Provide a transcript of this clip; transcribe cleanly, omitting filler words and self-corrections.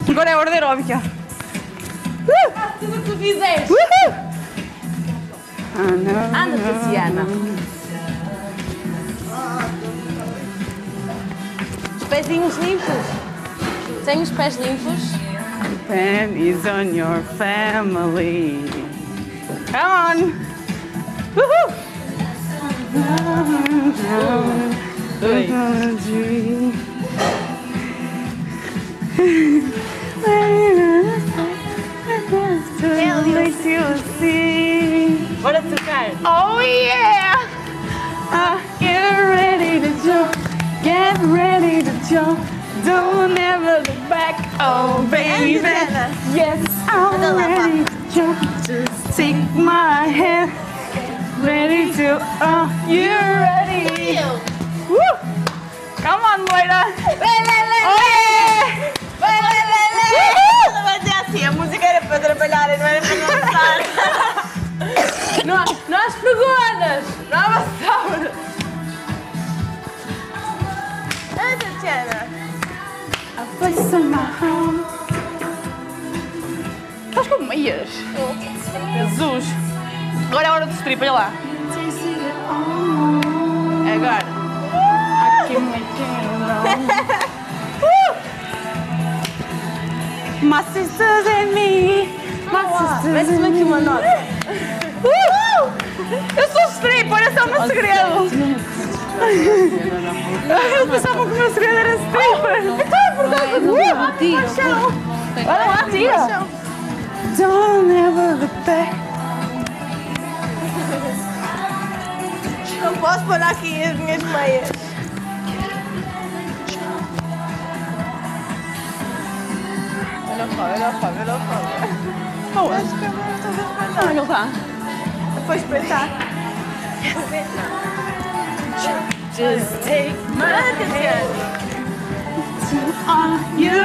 Agora é a ordem aeróbica. Faz tudo o que tu fizeres. Anda, Tatiana. Os pezinhos limpos. Tem os pés limpos. Pennies on your family. Come on. Woohoo! Bora tocar. Oh yeah! Get ready to jump. Get ready to jump. Don't ever look back. Oh baby. Yes, I'm ready to jump. Just take my hand. Ready to. You're ready. Woo! Come on, Moira. Oh yeah! Mas é assim, a música era para trabalhar e não era para dançar. Não há esfregonas, não há vassoura. Ah, Tatiana. A place in my home. Estás com meias? Jesus! Agora é a hora do strip, olha lá. Agora. Aqui me My sisters and me. My sisters Vê-se aqui uma nota. Eu sou strip, olha só o meu segredo. Eu pensava que o meu segredo era stripper. Então é por causa do paixão. Olha lá, tira. Don't ever look back. Não posso pôr aqui as minhas meias. Olha o fogo. Boa. As câmeras todas para Onde ele está? depois espreitar. Just take my hand. Are you